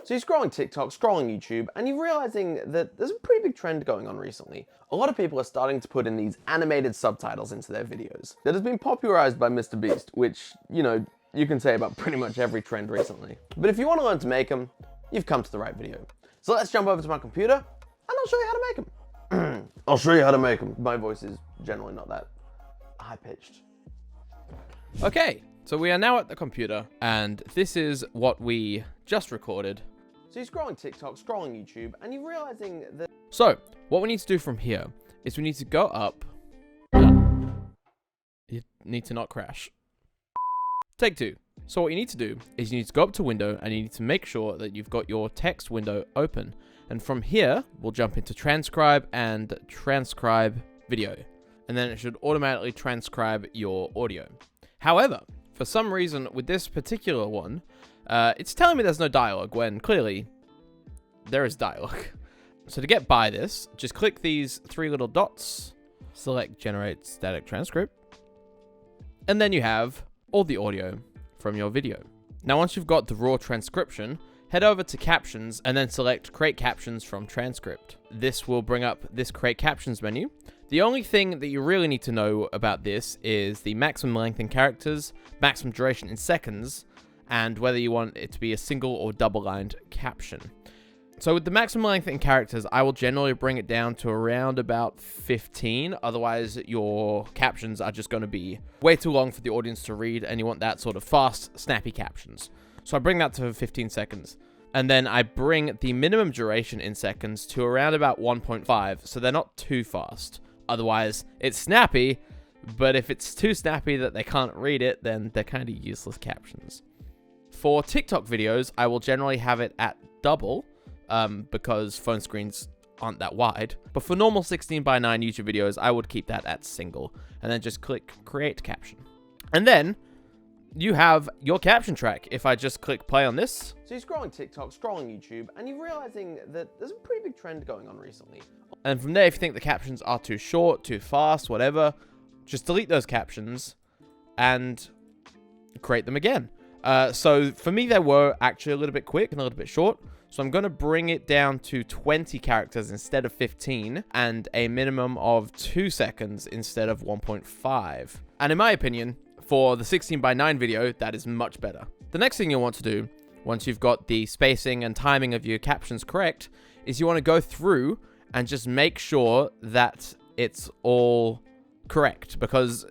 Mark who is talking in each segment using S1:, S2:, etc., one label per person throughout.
S1: So you're scrolling TikTok, scrolling YouTube, and you're realizing that there's a pretty big trend going on recently. A lot of people are starting to put in these animated subtitles into their videos. That has been popularized by MrBeast, which, you can say about pretty much every trend recently. But if you want to learn to make them, you've come to the right video. So let's jump over to my computer, and I'll show you how to make them. I'll show you how to make them. My voice is generally not that high-pitched.
S2: Okay, so we are now at the computer, and this is what we just recorded.
S1: So you're scrolling TikTok, scrolling YouTube, and you're realizing that...
S2: So, what we need to do from here is we need to go up. You need to not crash. Take two. So what you need to do is you need to go up to window, and you need to make sure that you've got your text window open. And from here, we'll jump into transcribe and transcribe video. And then it should automatically transcribe your audio. However, for some reason with this particular one, it's telling me there's no dialogue when clearly there is dialogue. So to get by this, just click these three little dots, select generate static transcript, and then you have all the audio from your video. Now once you've got the raw transcription, head over to captions and then select create captions from transcript. This will bring up this create captions menu. The only thing that you really need to know about this is the maximum length in characters, maximum duration in seconds, and whether you want it to be a single or double-lined caption. So with the maximum length in characters, I will generally bring it down to around about 15. Otherwise, your captions are just going to be way too long for the audience to read, and you want that sort of fast, snappy captions. So I bring that to 15 seconds. And then I bring the minimum duration in seconds to around about 1.5, so they're not too fast. Otherwise, it's snappy, but if it's too snappy that they can't read it, then they're kind of useless captions. For TikTok videos, I will generally have it at double, because phone screens aren't that wide. But for normal 16:9 YouTube videos, I would keep that at single, and then just click create caption. And then you have your caption track. If I just click play on this.
S1: So you're scrolling TikTok, scrolling YouTube, and you're realizing that there's a pretty big trend going on recently.
S2: And from there, if you think the captions are too short, too fast, whatever, just delete those captions and create them again. So for me, they were actually a little bit quick and a little bit short. So I'm going to bring it down to 20 characters instead of 15 and a minimum of 2 seconds instead of 1.5. And in my opinion, for the 16:9 video, that is much better. The next thing you'll want to do, once you've got the spacing and timing of your captions correct, is you want to go through and just make sure that it's all correct, because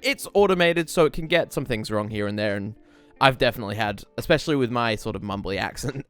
S2: it's automated, so it can get some things wrong here and there, and I've definitely had, especially with my sort of mumbly accent,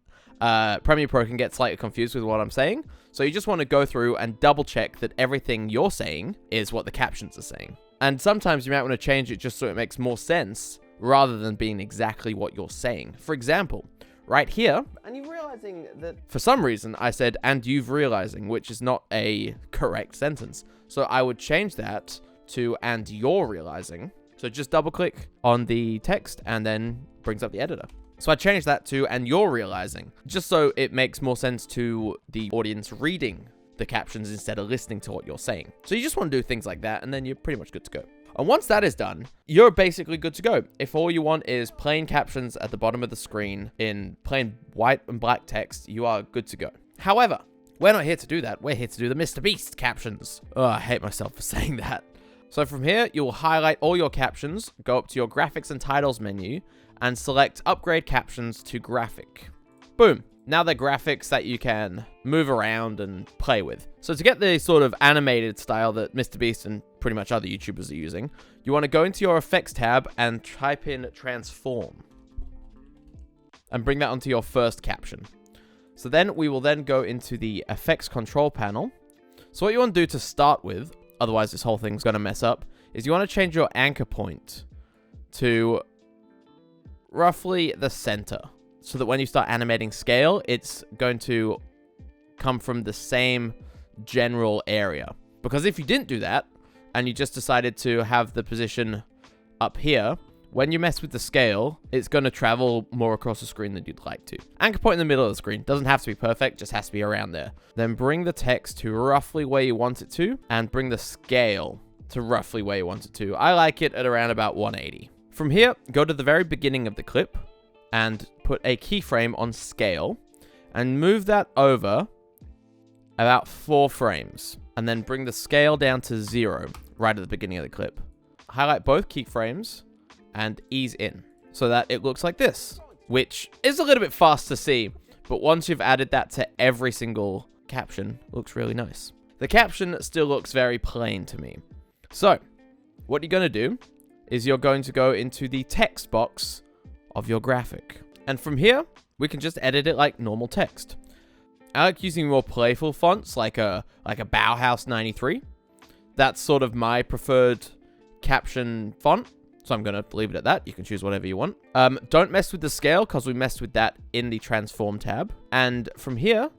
S2: Premiere Pro can get slightly confused with what I'm saying. So you just want to go through and double check that everything you're saying is what the captions are saying. And sometimes you might want to change it just so it makes more sense rather than being exactly what you're saying. For example, right here,
S1: and you're realizing that
S2: for some reason I said and you've realizing, which is not a correct sentence. So I would change that to and you're realizing. So just double click on the text and then brings up the editor. So I changed that to and you're realizing, just so it makes more sense to the audience reading the captions instead of listening to what you're saying. So you just want to do things like that, and then you're pretty much good to go. And once that is done, you're basically good to go. If all you want is plain captions at the bottom of the screen in plain white and black text, you are good to go. However, we're not here to do that. We're here to do the MrBeast captions. Oh, I hate myself for saying that. So from here, you will highlight all your captions, go up to your graphics and titles menu, and select upgrade captions to graphic. Boom. Now they're graphics that you can move around and play with. So to get the sort of animated style that MrBeast and pretty much other YouTubers are using, you want to go into your effects tab and type in transform. And bring that onto your first caption. So then we will then go into the effects control panel. So what you want to do to start with, otherwise this whole thing's going to mess up, is you want to change your anchor point to roughly the center, so that when you start animating scale, it's going to come from the same general area. Because if you didn't do that, and you just decided to have the position up here, when you mess with the scale, it's going to travel more across the screen than you'd like to. Anchor point in the middle of the screen. Doesn't have to be perfect, just has to be around there. Then bring the text to roughly where you want it to, and bring the scale to roughly where you want it to. I like it at around about 180. From here, go to the very beginning of the clip, and put a keyframe on scale, and move that over about 4 frames. And then bring the scale down to 0 right at the beginning of the clip. Highlight both keyframes and ease in so that it looks like this, which is a little bit fast to see, but once you've added that to every single caption, it looks really nice. The caption still looks very plain to me. So, what you're going to do is you're going to go into the text box of your graphic. And from here, we can just edit it like normal text. I like using more playful fonts like a Bauhaus 93. That's sort of my preferred caption font. So I'm going to leave it at that. You can choose whatever you want. Don't mess with the scale because we messed with that in the transform tab. And from here,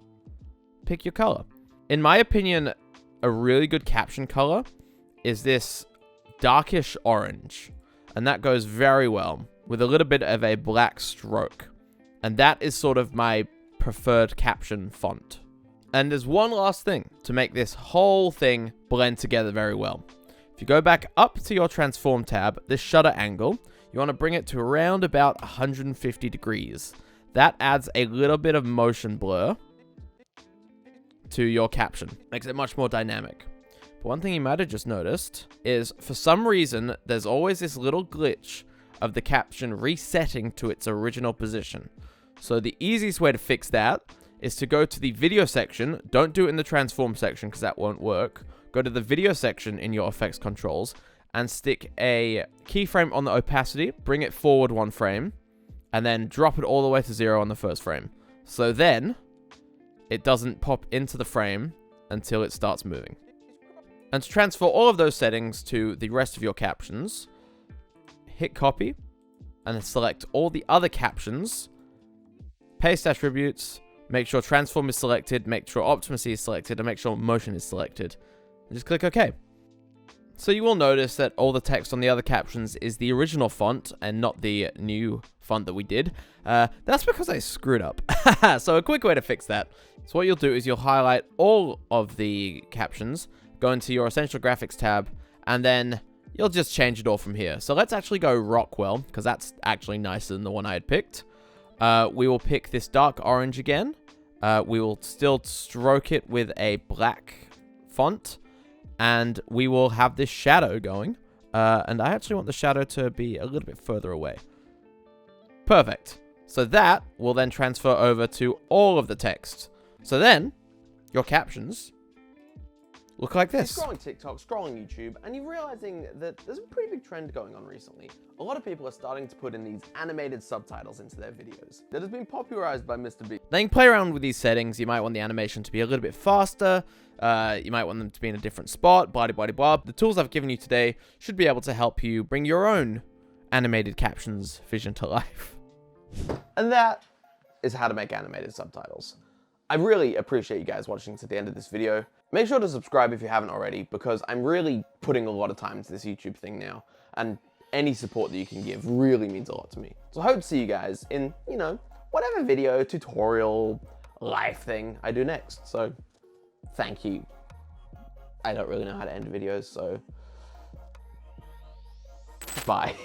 S2: pick your color. In my opinion, a really good caption color is this darkish orange. And that goes very well with a little bit of a black stroke. And that is sort of my preferred caption font. And there's one last thing to make this whole thing blend together very well. If you go back up to your transform tab, this shutter angle, you want to bring it to around about 150 degrees. That adds a little bit of motion blur to your caption. Makes it much more dynamic. But one thing you might have just noticed is for some reason, there's always this little glitch of the caption resetting to its original position. So the easiest way to fix that is to go to the video section. Don't do it in the transform section because that won't work. Go to the video section in your effects controls and stick a keyframe on the opacity, bring it forward 1 frame, and then drop it all the way to 0 on the first frame. So then it doesn't pop into the frame until it starts moving. And to transfer all of those settings to the rest of your captions, hit copy and then select all the other captions, paste attributes, make sure transform is selected, make sure optimacy is selected, and make sure motion is selected. And just click OK. So you will notice that all the text on the other captions is the original font and not the new font that we did. That's because I screwed up. So a quick way to fix that. So what you'll do is you'll highlight all of the captions, go into your Essential Graphics tab, and then you'll just change it all from here. So let's actually go Rockwell, because that's actually nicer than the one I had picked. We will pick this dark orange again. We will still stroke it with a black font. And we will have this shadow going. And I actually want the shadow to be a little bit further away. Perfect. So that will then transfer over to all of the text. So then, your captions look like this.
S1: You're scrolling TikTok, scrolling YouTube, and you're realizing that there's a pretty big trend going on recently. A lot of people are starting to put in these animated subtitles into their videos. That has been popularized by MrBeast.
S2: Then you play around with these settings. You might want the animation to be a little bit faster. You might want them to be in a different spot, blah, blah, blah, blah. The tools I've given you today should be able to help you bring your own animated captions vision to life.
S1: And that is how to make animated subtitles. I really appreciate you guys watching to the end of this video. Make sure to subscribe if you haven't already, because I'm really putting a lot of time into this YouTube thing now, and any support that you can give really means a lot to me. So I hope to see you guys in, whatever video, tutorial, life thing I do next. So thank you. I don't really know how to end videos, so bye.